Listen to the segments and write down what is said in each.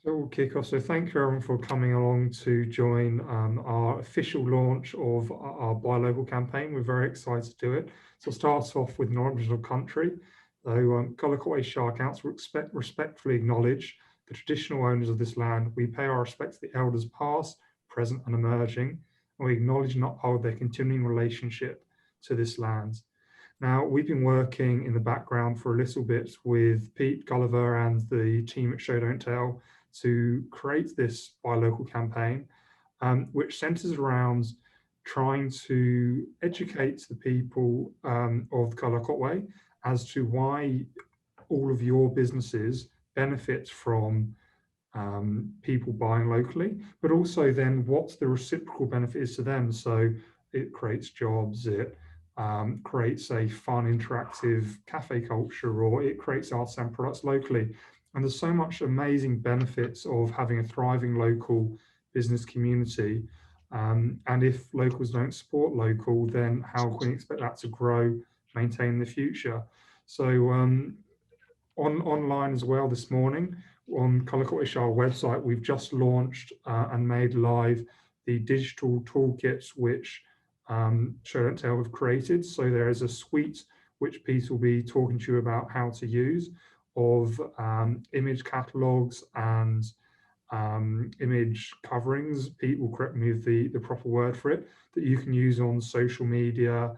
So we'll kick off. So thank you everyone for coming along to join our official launch of our Buy Local campaign. We're very excited to do it. So it starts off with an original country. So Gullah Shire Council respectfully acknowledge the traditional owners of this land. We pay our respects to the elders past, present and emerging, and we acknowledge and uphold their continuing relationship to this land. Now, we've been working in the background for a little bit with Pete, Gulliver and the team at Show Don't Tell to create this Buy Local campaign, which centers around trying to educate the people of the Gullah as to why all of your businesses benefit from people buying locally, but also then what the reciprocal benefit is to them. So it creates jobs, it creates a fun, interactive cafe culture, or it creates arts and products locally. And there's so much amazing benefits of having a thriving local business community. And if locals don't support local, then how can we expect that to grow, maintain in the future? So online as well this morning on Gullah Shire website, we've just launched and made live the digital toolkits which Show Don't Tell have created. So there is a suite which Pete will be talking to you about how to use of image catalogs and image coverings. Pete will correct me with the proper word for it, that you can use on social media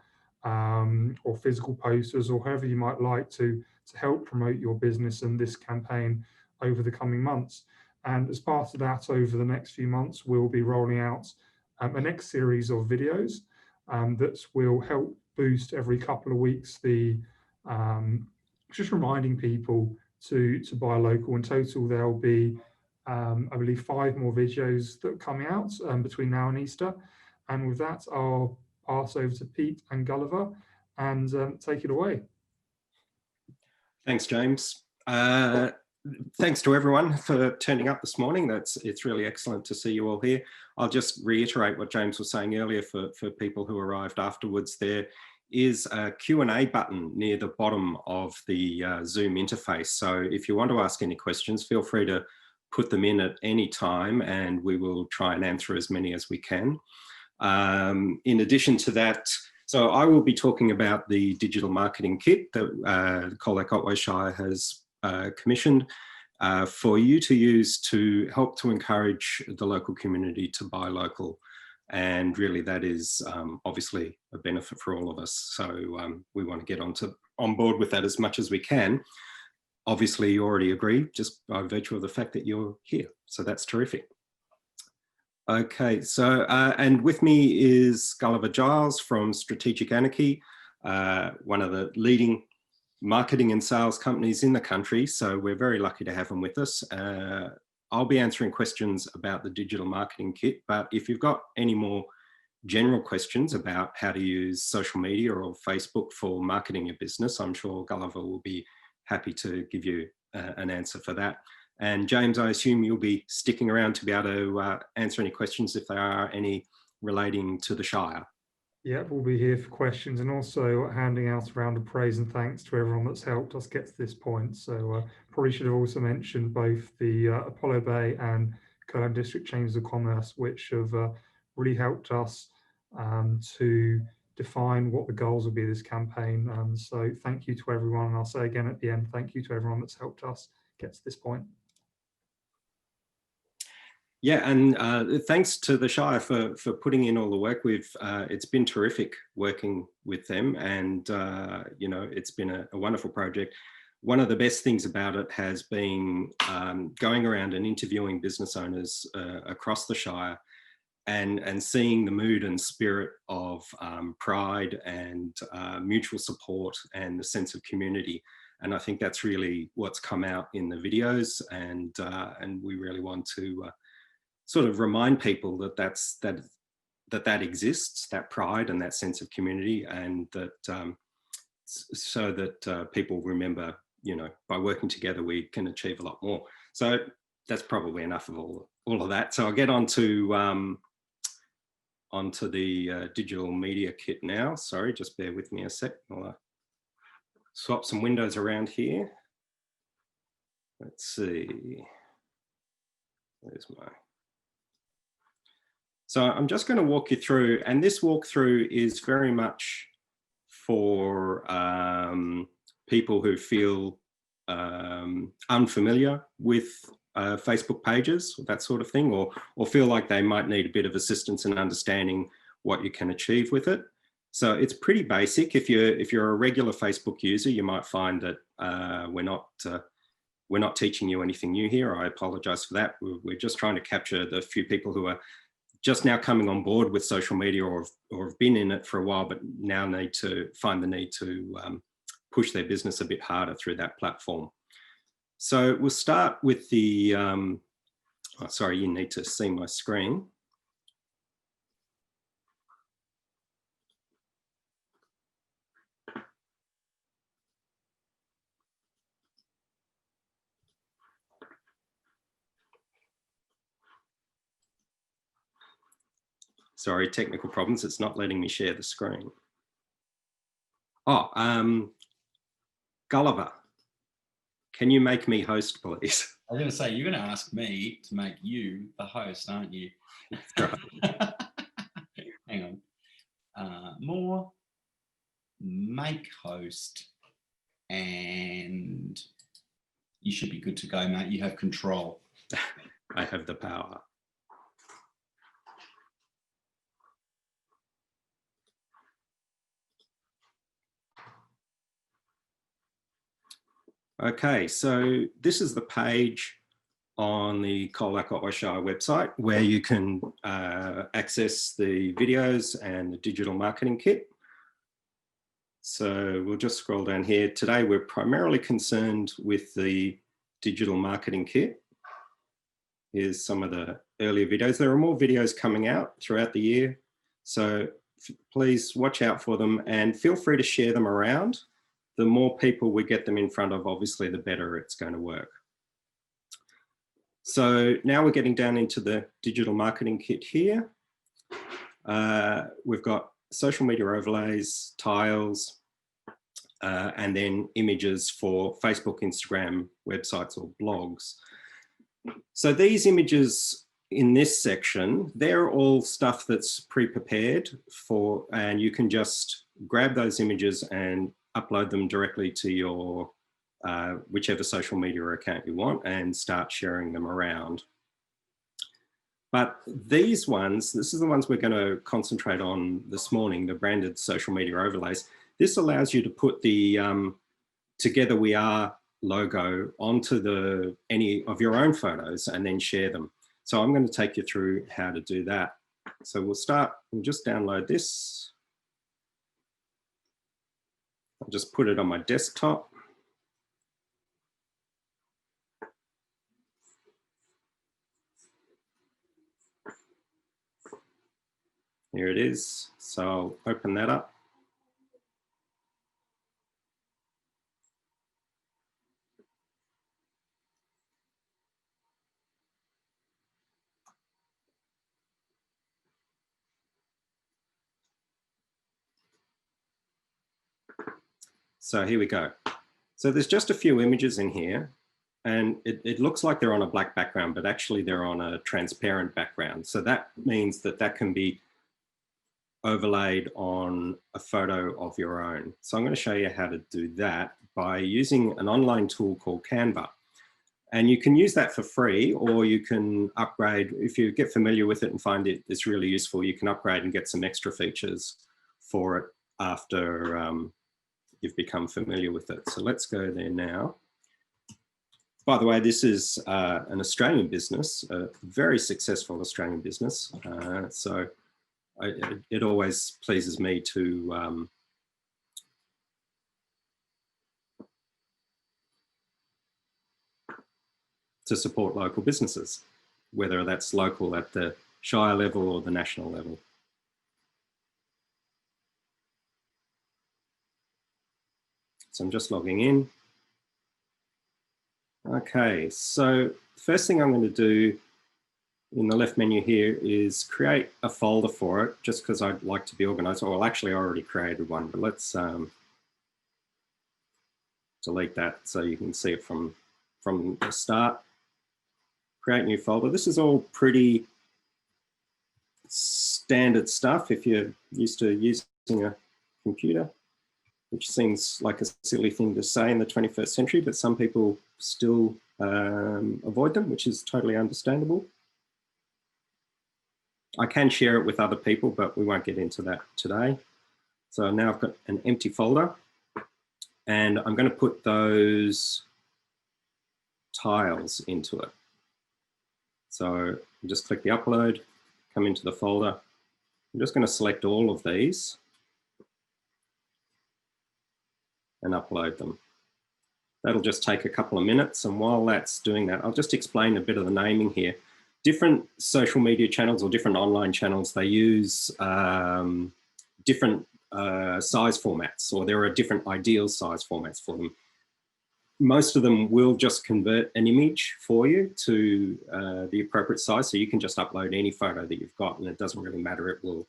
or physical posters or however you might like to help promote your business and this campaign over the coming months. And as part of that, over the next few months, we'll be rolling out a next series of videos that will help boost every couple of weeks the just reminding people to buy local. In total, there'll be I believe 5 more videos that are coming out between now and Easter. And with that, I'll pass over to Pete and Gulliver and take it away. Thanks, James. Thanks to everyone for turning up this morning. It's really excellent to see you all here. I'll just reiterate what James was saying earlier for people who arrived afterwards. There is a Q&A button near the bottom of the Zoom interface. So if you want to ask any questions, feel free to put them in at any time and we will try and answer as many as we can. In addition to that, so I will be talking about the digital marketing kit that Gullah Shire has commissioned for you to use to help to encourage the local community to buy local. And really that is obviously a benefit for all of us. So we want to get on board with that as much as we can. Obviously you already agree just by virtue of the fact that you're here. So that's terrific. Okay, so, and with me is Gulliver Giles from Strategic Anarchy, one of the leading marketing and sales companies in the country. So we're very lucky to have him with us. I'll be answering questions about the digital marketing kit, but if you've got any more general questions about how to use social media or Facebook for marketing your business, I'm sure Gulliver will be happy to give you an answer for that. And James, I assume you'll be sticking around to be able to answer any questions if there are any relating to the Shire. Yeah, we'll be here for questions and also handing out a round of praise and thanks to everyone that's helped us get to this point. So probably should have also mentioned both the Apollo Bay and Cullen District Chambers of Commerce, which have really helped us to define what the goals will be of this campaign. So thank you to everyone. And I'll say again at the end, thank you to everyone that's helped us get to this point. Yeah, and thanks to the Shire for putting in all the work. It's been terrific working with them, and you know, it's been a wonderful project. One of the best things about it has been going around and interviewing business owners across the Shire, and seeing the mood and spirit of pride and mutual support and the sense of community. And I think that's really what's come out in the videos, and we really want to sort of remind people that that exists, that pride and that sense of community, and that so that people remember, you know, by working together we can achieve a lot more. So that's probably enough of all of that. So I'll get onto the digital media kit now. Sorry, just bear with me a sec. I'll swap some windows around here. Let's see. There's my. So I'm just going to walk you through, and this walkthrough is very much for people who feel unfamiliar with Facebook pages, that sort of thing, or feel like they might need a bit of assistance in understanding what you can achieve with it. So it's pretty basic. If you're a regular Facebook user, you might find that we're not teaching you anything new here. I apologize for that. We're just trying to capture the few people who are just now coming on board with social media or have been in it for a while, but now find the need to push their business a bit harder through that platform. So we'll start with the, sorry, you need to see my screen. Sorry, technical problems. It's not letting me share the screen. Oh, Gulliver, can you make me host, please? I was going to say, you're going to ask me to make you the host, aren't you? Right. Hang on. More, make host, and you should be good to go, mate. You have control. I have the power. Okay, so this is the page on the Colac-Oishire website where you can access the videos and the digital marketing kit. So we'll just scroll down here. Today, we're primarily concerned with the digital marketing kit. Here's some of the earlier videos. There are more videos coming out throughout the year. So please watch out for them and feel free to share them around. The more people we get them in front of, obviously, the better it's going to work. So now we're getting down into the digital marketing kit here. We've got social media overlays, tiles, and then images for Facebook, Instagram, websites, or blogs. So these images in this section, they're all stuff that's pre-prepared for, and you can just grab those images and upload them directly to your whichever social media account you want and start sharing them around. But these ones, this is the ones we're going to concentrate on this morning, the branded social media overlays. This allows you to put the Together We Are logo onto any of your own photos and then share them. So I'm going to take you through how to do that. So we'll just download this. I'll just put it on my desktop. Here it is. So I'll open that up. So here we go. So there's just a few images in here, and it looks like they're on a black background, but actually they're on a transparent background. So that means that that can be overlaid on a photo of your own. So I'm going to show you how to do that by using an online tool called Canva. And you can use that for free, or you can upgrade. If you get familiar with it and find it's really useful, you can upgrade and get some extra features for it after you've become familiar with it. So let's go there now. By the way, this is an Australian business, a very successful Australian business. So it always pleases me to support local businesses, whether that's local at the Shire level or the national level. So I'm just logging in. Okay, so first thing I'm going to do in the left menu here is create a folder for it, just because I'd like to be organized. Well, actually I already created one, but let's delete that so you can see it from the start. create new folder. This is all pretty standard stuff if you're used to using a computer, which seems like a silly thing to say in the 21st century, but some people still avoid them, which is totally understandable. I can share it with other people, but we won't get into that today. So now I've got an empty folder, and I'm going to put those tiles into it. So just click the upload, come into the folder. I'm just going to select all of these and upload them. That'll just take a couple of minutes. And while that's doing that, I'll just explain a bit of the naming here. Different social media channels or different online channels, they use different size formats, or there are different ideal size formats for them. Most of them will just convert an image for you to the appropriate size. So you can just upload any photo that you've got and it doesn't really matter. It will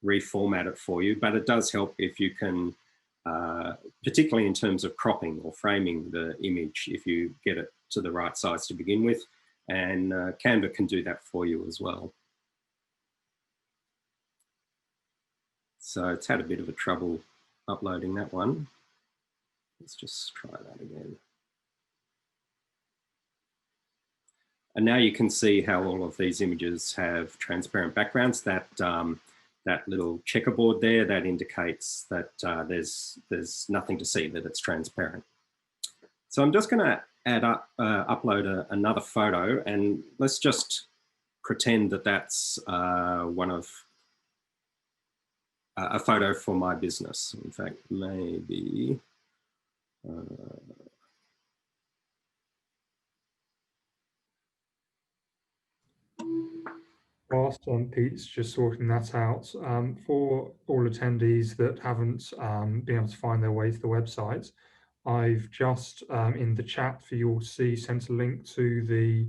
reformat it for you, but it does help if you can, particularly in terms of cropping or framing the image, if you get it to the right size to begin with. And Canva can do that for you as well. So it's had a bit of a trouble uploading that one. Let's just try that again. And now you can see how all of these images have transparent backgrounds. That that little checkerboard there, that indicates that there's nothing to see, that it's transparent. So I'm just going to upload another photo, and let's just pretend that that's a photo for my business. In fact, maybe whilst Pete's just sorting that out, for all attendees that haven't been able to find their way to the website, I've just in the chat for you all to see sent a link to the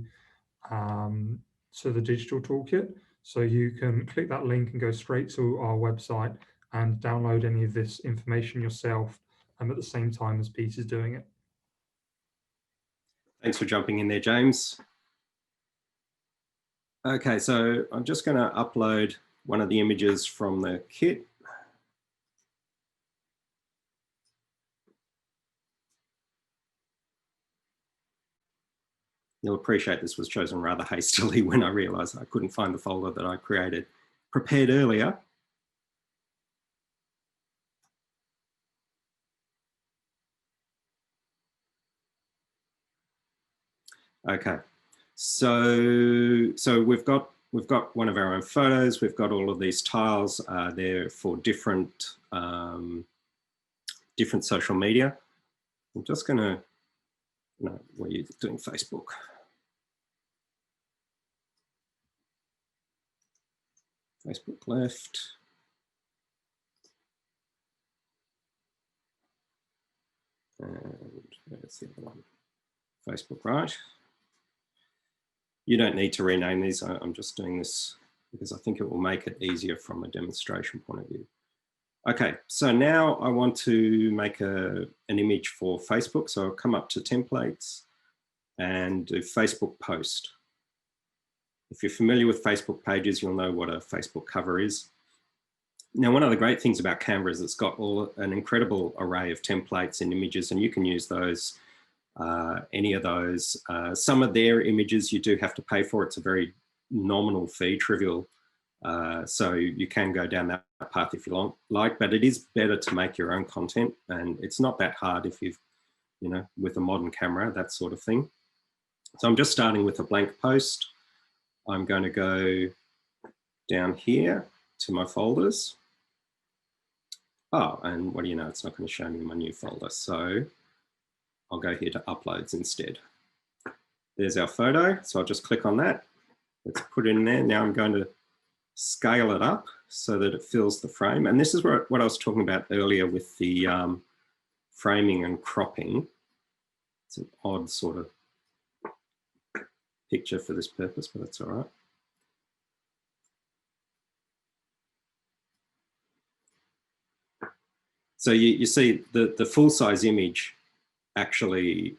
digital toolkit. So you can click that link and go straight to our website and download any of this information yourself at the same time as Pete is doing it. Thanks for jumping in there, James. Okay, so I'm just going to upload one of the images from the kit. You'll appreciate this was chosen rather hastily when I realized I couldn't find the folder that I prepared earlier. Okay, so we've got one of our own photos. We've got all of these tiles. They're for different different social media. I'm just going to, no, we're doing Facebook. Facebook left. And where's the other one? Facebook right. You don't need to rename these. I'm just doing this because I think it will make it easier from a demonstration point of view. Okay, so now I want to make an image for Facebook. So I'll come up to templates and do Facebook post. If you're familiar with Facebook pages, you'll know what a Facebook cover is. Now, one of the great things about Canva is it's got an incredible array of templates and images, and you can use those, any of those. Some of their images you do have to pay for. It's a very nominal fee, trivial. So you can go down that path if you like, but it is better to make your own content, and it's not that hard if you've, with a modern camera, that sort of thing. So I'm just starting with a blank post. I'm going to go down here to my folders. Oh, and what do you know? It's not going to show me my new folder. So I'll go here to uploads instead. There's our photo. So I'll just click on that. Let's put it in there. Now I'm going to scale it up so that it fills the frame. And this is what I was talking about earlier with the framing and cropping. It's an odd sort of picture for this purpose, but that's all right. So you see the full size image actually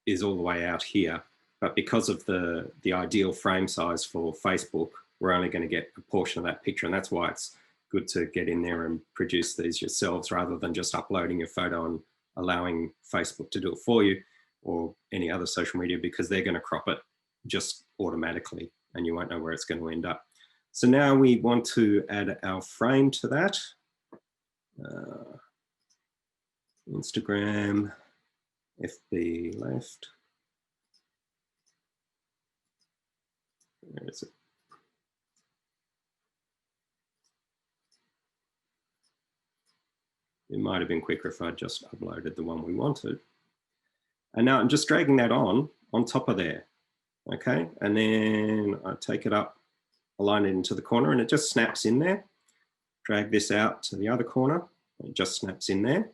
is all the way out here. but because of the ideal frame size for Facebook, we're only going to get a portion of that picture. And that's why it's good to get in there and produce these yourselves rather than just uploading your photo and allowing Facebook to do it for you or any other social media, because they're going to crop it just automatically and you won't know where it's going to end up. So now we want to add our frame to that. Instagram, FB left. Where is it? It might have been quicker if I just uploaded the one we wanted. And now I'm just dragging that on top of there. Okay, and then I take it up, align it into the corner, and it just snaps in there. Drag this out to the other corner, it just snaps in there.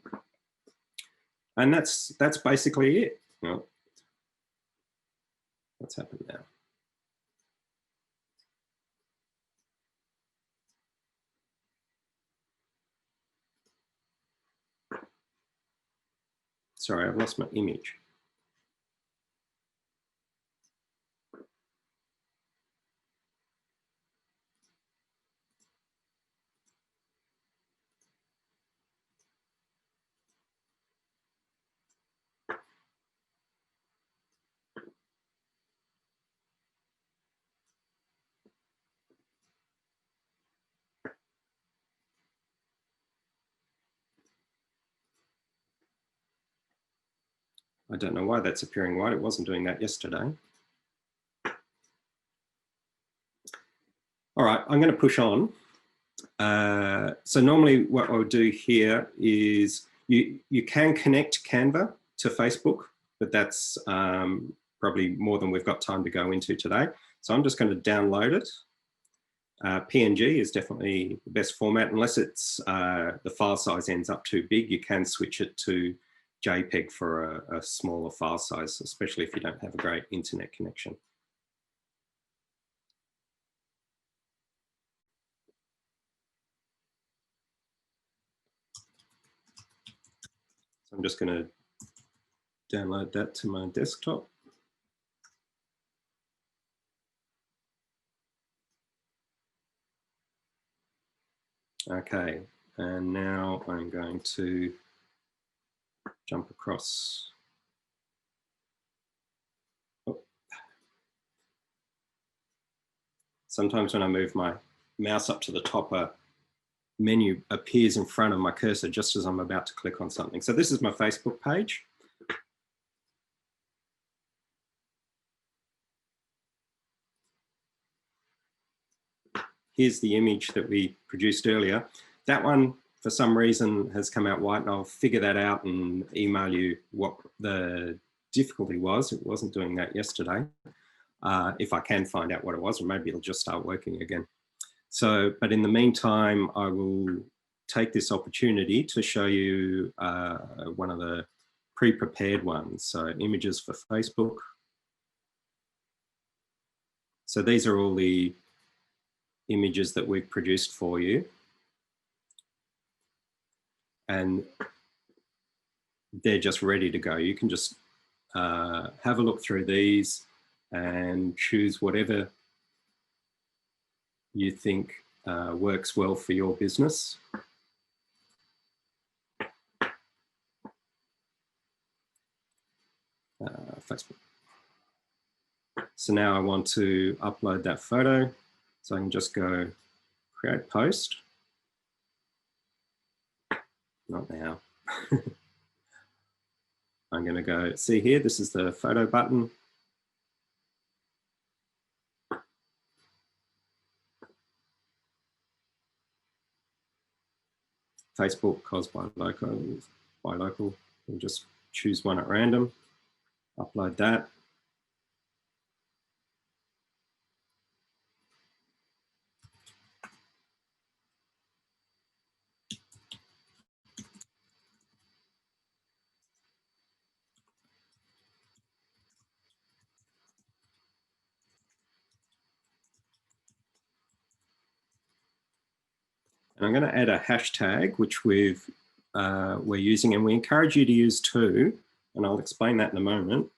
And that's basically it. Well, what's happened now? Sorry, I've lost my image. I don't know why that's appearing white. It wasn't doing that yesterday. All right, I'm going to push on. So normally what I'll do here is you can connect Canva to Facebook, but that's probably more than we've got time to go into today. So I'm just going to download it. PNG is definitely the best format, unless it's the file size ends up too big. You can switch it to JPEG for a smaller file size, especially if you don't have a great internet connection. So I'm just going to download that to my desktop. Okay, and now I'm going to jump across. Oh. Sometimes when I move my mouse up to the top, a menu appears in front of my cursor just as I'm about to click on something. So this is my Facebook page. Here's the image that we produced earlier. That one, for some reason, has come out white, and I'll figure that out and email you what the difficulty was. It wasn't doing that yesterday. If I can find out what it was, or maybe it'll just start working again. So, but in the meantime, I will take this opportunity to show you one of the pre-prepared ones. So images for Facebook. So these are all the images that we've produced for you. And they're just ready to go. You can just have a look through these and choose whatever you think works well for your business. Facebook. So now I want to upload that photo. So I can just go create post. Not now. I'm going to go, see here, this is the photo button. Facebook, cos by local. We'll just choose one at random, upload that. And I'm going to add a hashtag, which we're using, and we encourage you to use too, and I'll explain that in a moment.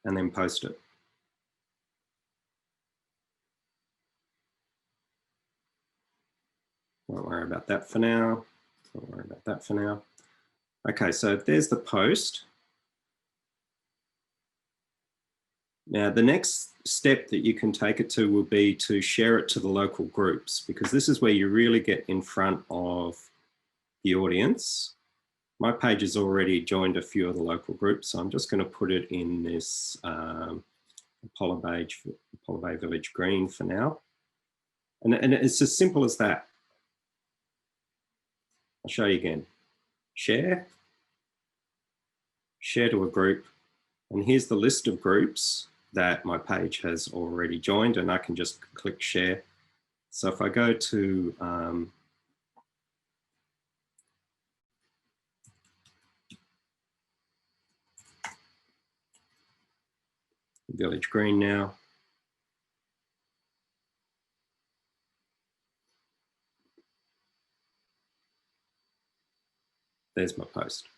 and then post it. Don't worry about that for now. Don't worry about that for now. Okay, so there's the post. Now, the next step that you can take it to will be to share it to the local groups, because this is where you really get in front of the audience. My page has already joined a few of the local groups, so I'm just going to put it in this Apollo Bay Village Green for now. And it's as simple as that. I'll show you again. Share to a group. And here's the list of groups that my page has already joined, and I can just click share. So if I go to Village Green now, there's my post.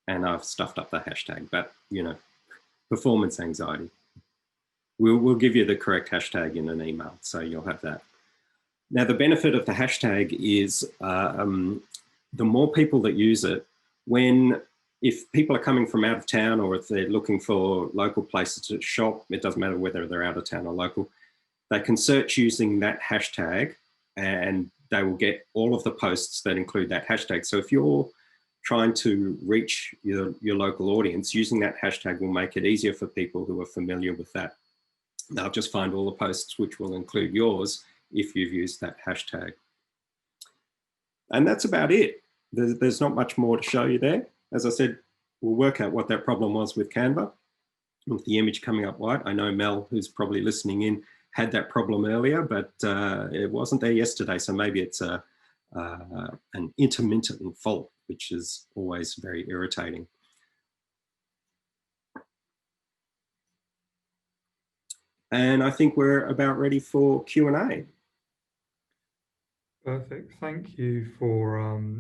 And I've stuffed up the hashtag, but you know, performance anxiety. We'll give you the correct hashtag in an email, so you'll have that. Now, the benefit of the hashtag is the more people that use it, if people are coming from out of town, or if they're looking for local places to shop, it doesn't matter whether they're out of town or local, they can search using that hashtag and they will get all of the posts that include that hashtag. So if you're trying to reach your local audience, using that hashtag will make it easier for people who are familiar with that. They'll just find all the posts which will include yours if you've used that hashtag. And that's about it. There's not much more to show you there. As I said, we'll work out what that problem was with Canva, with the image coming up white. I know Mel, who's probably listening in, had that problem earlier, but it wasn't there yesterday. So maybe it's an intermittent fault, which is always very irritating. And I think we're about ready for Q&A. Perfect. Thank you for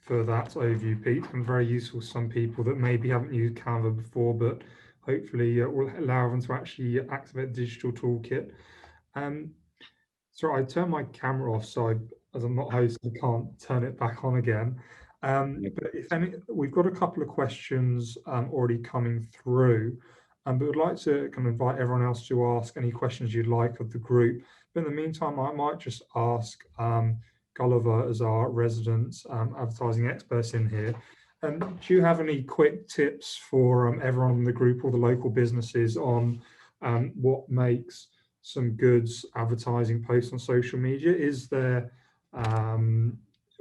that overview, Pete, and very useful to some people that maybe haven't used Canva before, but hopefully will allow them to actually activate the digital toolkit. So I turned my camera off, so as I'm not host, I can't turn it back on again. But if any, we've got a couple of questions already coming through, but we'd like to kind of invite everyone else to ask any questions you'd like of the group. But in the meantime, I might just ask Gulliver, as our resident advertising experts in here, do you have any quick tips for everyone in the group or the local businesses on what makes some goods advertising posts on social media? Is there,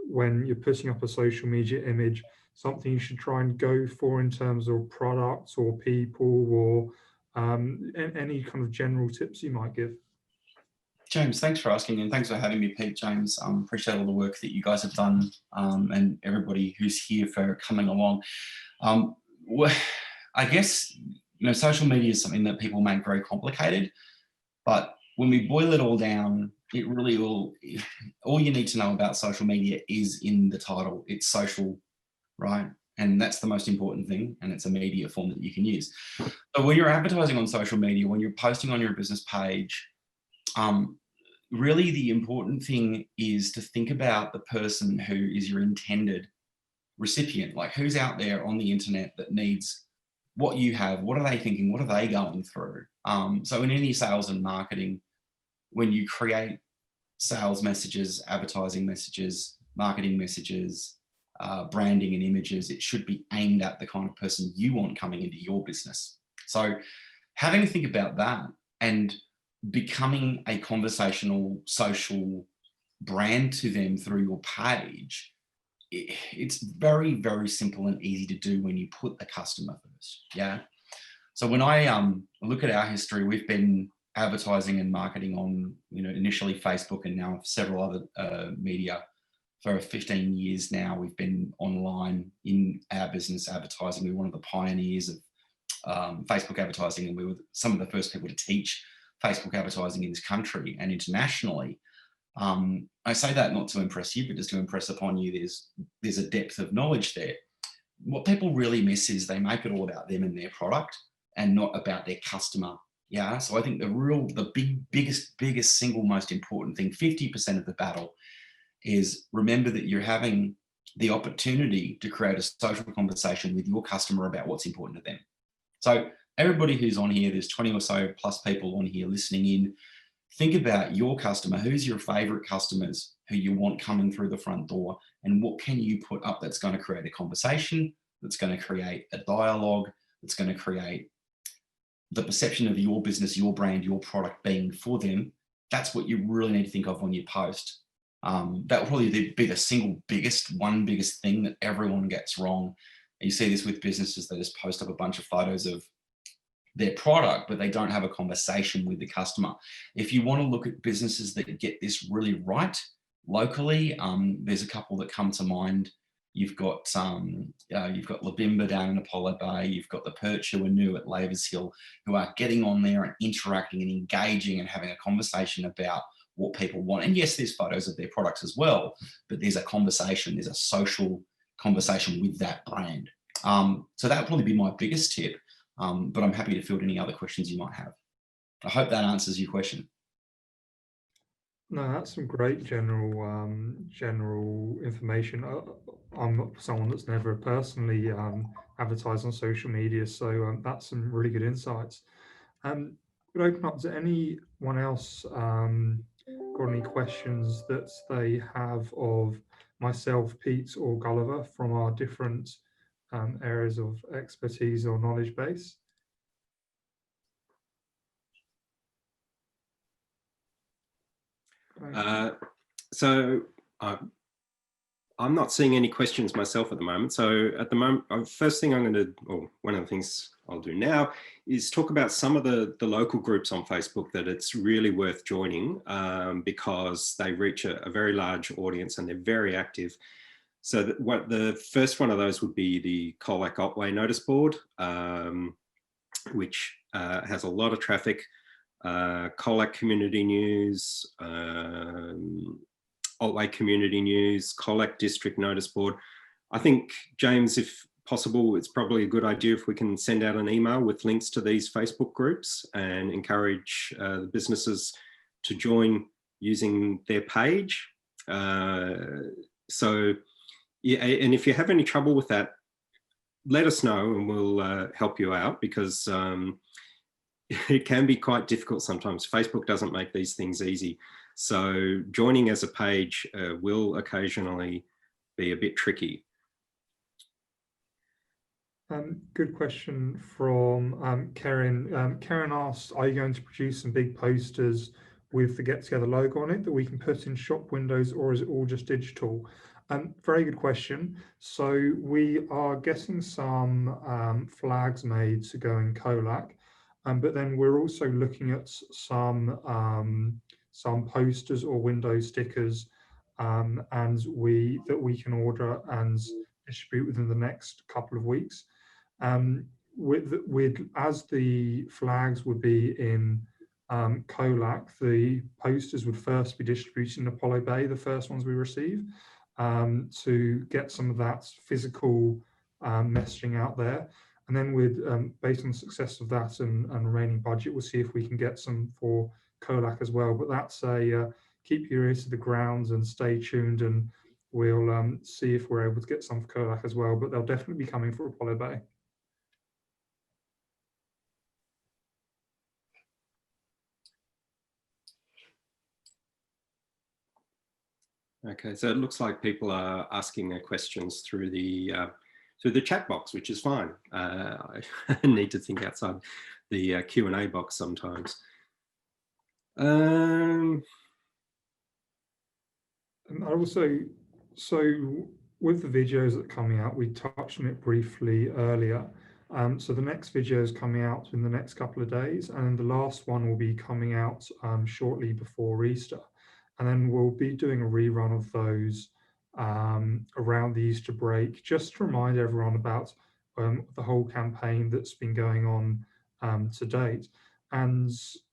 when you're putting up a social media image, something you should try and go for in terms of products or people, or any kind of general tips you might give? James, thanks for asking, and thanks for having me, Pete. James, appreciate all the work that you guys have done, and everybody who's here for coming along. I guess, you know, social media is something that people make very complicated, but when we boil it all down, it really all you need to know about social media is in the title. It's social, right? And that's the most important thing, and it's a media form that you can use. So when you're advertising on social media, when you're posting on your business page, really the important thing is to think about the person who is your intended recipient, like who's out there on the internet that needs what you have. What are they thinking? What are they going through? So in any sales and marketing, when you create sales messages, advertising messages, marketing messages, branding and images, it should be aimed at the kind of person you want coming into your business. So having to think about that and becoming a conversational social brand to them through your page, it's very, very simple and easy to do when you put the customer first. Yeah. So when I look at our history, we've been advertising and marketing on, you know, initially Facebook and now several other media for 15 years now, we've been online in our business advertising. We're one of the pioneers of Facebook advertising, and we were some of the first people to teach Facebook advertising in this country and internationally. I say that not to impress you, but just to impress upon you there's a depth of knowledge there. What people really miss is they make it all about them and their product and not about their customer. Yeah, so I think the biggest single most important thing, 50% of the battle, is remember that you're having the opportunity to create a social conversation with your customer about what's important to them. So everybody who's on here, there's 20 or so plus people on here listening in, think about your customer. Who's your favorite customers who you want coming through the front door, and what can you put up that's going to create a conversation, that's going to create a dialogue, that's going to create the perception of your business, your brand, your product being for them. That's what you really need to think of when you post. That will probably be the single biggest thing that everyone gets wrong. And you see this with businesses that just post up a bunch of photos of their product, but they don't have a conversation with the customer. If you want to look at businesses that get this really right locally, there's a couple that come to mind. You've got Labimba down in Apollo Bay. You've got the Perch, who are new at Lavers Hill, who are getting on there and interacting and engaging and having a conversation about what people want. And yes, there's photos of their products as well, but there's a conversation, there's a social conversation with that brand. So that would probably be my biggest tip, but I'm happy to field any other questions you might have. I hope that answers your question. No, that's some great general information. I'm not someone that's never personally advertised on social media, so that's some really good insights. We'll open up to anyone else got any questions that they have of myself, Pete, or Gulliver from our different areas of expertise or knowledge base. So I'm not seeing any questions myself at the moment. So at the moment, first thing I'm going to, or one of the things I'll do now, is talk about some of the local groups on Facebook that it's really worth joining because they reach a very large audience and they're very active. So the first one of those would be the Colac Otway notice board, which has a lot of traffic. Colac Community News, Otway Community News, Colac District Notice Board. I think, James, if possible, it's probably a good idea if we can send out an email with links to these Facebook groups and encourage the businesses to join using their page. So, yeah, and if you have any trouble with that, let us know and we'll help you out, because it can be quite difficult sometimes. Facebook doesn't make these things easy. So joining as a page will occasionally be a bit tricky. Good question from Karen. Karen asked, are you going to produce some big posters with the Get Together logo on it that we can put in shop windows, or is it all just digital? Very good question. So we are getting some flags made to go in Colac, but then we're also looking at some posters or window stickers, and that we can order and distribute within the next couple of weeks. As the flags would be in Colac, the posters would first be distributed in Apollo Bay, the first ones we receive, to get some of that physical messaging out there. And then based on the success of that and remaining budget, we'll see if we can get some for Colac as well. But that's keep your ears to the ground and stay tuned, and we'll see if we're able to get some for Colac as well. But they'll definitely be coming for Apollo Bay. Okay, so it looks like people are asking their questions through the chat box, which is fine. I need to think outside the Q&A box sometimes. And also, so with the videos that are coming out, we touched on it briefly earlier. So the next video is coming out in the next couple of days, and the last one will be coming out shortly before Easter. And then we'll be doing a rerun of those around the Easter break, just to remind everyone about the whole campaign that's been going on to date. And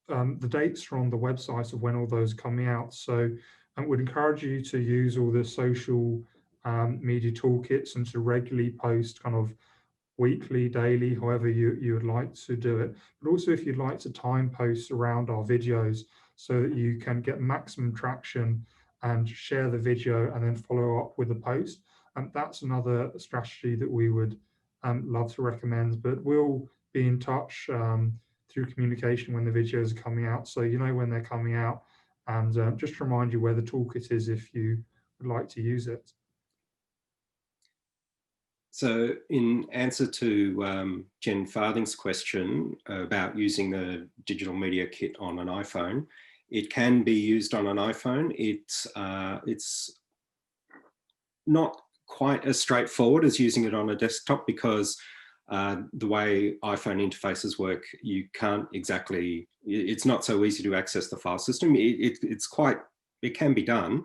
the dates are on the website of when all those are coming out. So I would encourage you to use all the social media toolkits and to regularly post kind of weekly, daily, however you would like to do it. But also if you'd like to time post around our videos so that you can get maximum traction and share the video and then follow up with a post. And that's another strategy that we would love to recommend, but we'll be in touch through communication when the videos are coming out. So you know when they're coming out, and just remind you where the toolkit is if you would like to use it. So in answer to Jen Farthing's question about using the digital media kit on an iPhone, it can be used on an iPhone. It's not quite as straightforward as using it on a desktop because the way iPhone interfaces work, you can't exactly, it's not so easy to access the file system. It can be done.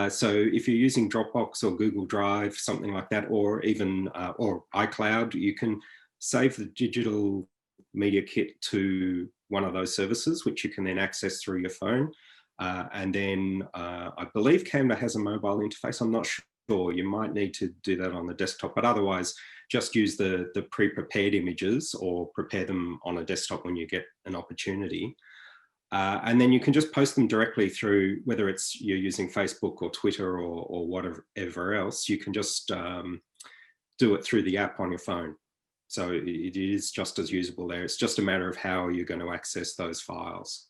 So if you're using Dropbox or Google Drive, something like that, or even or iCloud, you can save the digital media kit to one of those services, which you can then access through your phone. And then I believe Canva has a mobile interface. I'm not sure. You might need to do that on the desktop, but otherwise just use the pre-prepared images or prepare them on a desktop when you get an opportunity. And then you can just post them directly through, whether it's you're using Facebook or Twitter or whatever else, you can just do it through the app on your phone. So it is just as usable there. It's just a matter of how you're going to access those files.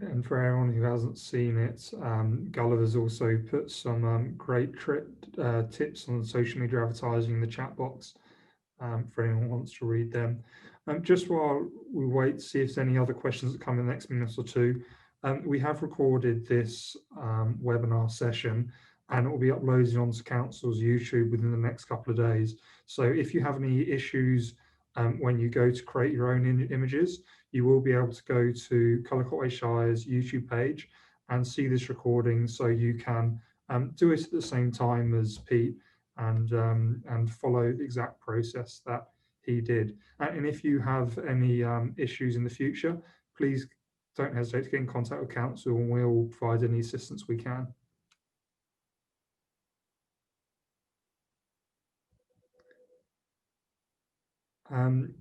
And for anyone who hasn't seen it, Gulliver's also put some great tips on social media advertising in the chat box for anyone who wants to read them. Just while we wait to see if there's any other questions that come in the next minute or two, we have recorded this webinar session and it will be uploaded onto Council's YouTube within the next couple of days. So if you have any issues when you go to create your own images, you will be able to go to Cullercote Shire's YouTube page and see this recording so you can do it at the same time as Pete and follow the exact process that he did. And if you have any issues in the future, please don't hesitate to get in contact with Council and we'll provide any assistance we can.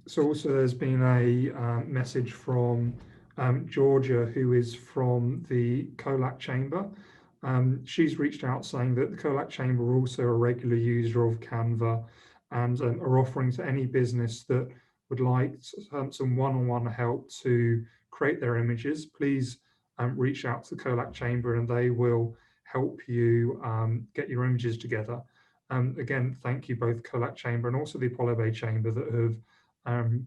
So also there's been a message from Georgia, who is from the COLAC Chamber. She's reached out saying that the COLAC Chamber are also a regular user of Canva and are offering to any business that would like some one-on-one help to create their images. Please reach out to the COLAC Chamber and they will help you get your images together. Again, thank you both COLAC Chamber and also the Apollo Bay Chamber that have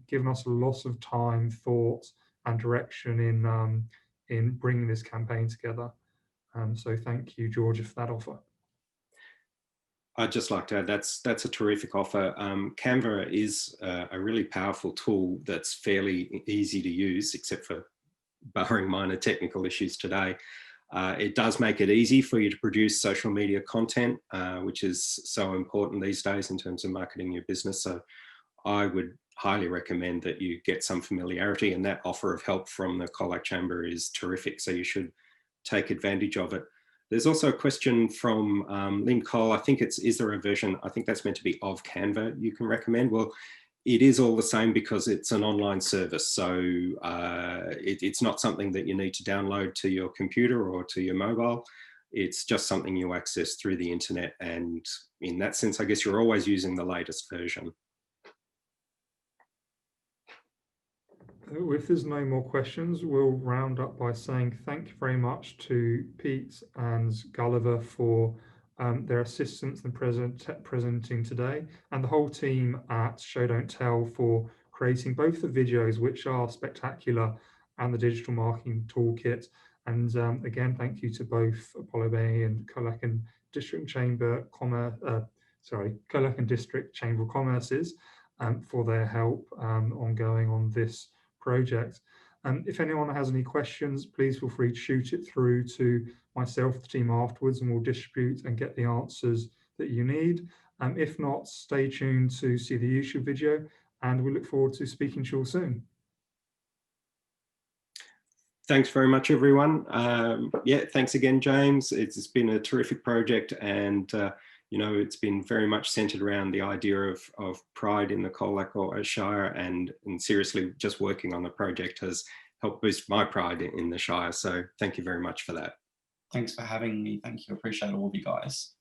given us a lot of time, thought and direction in bringing this campaign together. So thank you, Georgia, for that offer. I'd just like to add that's a terrific offer. Canva is a really powerful tool that's fairly easy to use, except for barring minor technical issues today. It does make it easy for you to produce social media content, which is so important these days in terms of marketing your business. So I would highly recommend that you get some familiarity, and that offer of help from the COLAC Chamber is terrific. So you should take advantage of it. There's also a question from Lynn Cole. I think is there a version, I think that's meant to be of Canva you can recommend? Well, it is all the same because it's an online service. So it's not something that you need to download to your computer or to your mobile. It's just something you access through the internet. And in that sense, I guess you're always using the latest version. If there's no more questions, we'll round up by saying thank you very much to Pete and Gulliver for their assistance in presenting today, and the whole team at Show Don't Tell for creating both the videos, which are spectacular, and the digital marketing toolkit. And again, thank you to both Apollo Bay and COLAC and District Chamber COLAC and District Chamber of Commerce's for their help ongoing on this project. If anyone has any questions, please feel free to shoot it through to myself, the team afterwards, and we'll distribute and get the answers that you need. If not, stay tuned to see the YouTube video, and we look forward to speaking to you all soon. Thanks very much, everyone. Yeah, thanks again, James. It's been a terrific project, and you know, it's been very much centered around the idea of pride in the Colac Shire, and seriously, just working on the project has helped boost my pride in the Shire. So thank you very much for that. Thanks for having me. Thank you. Appreciate all of you guys.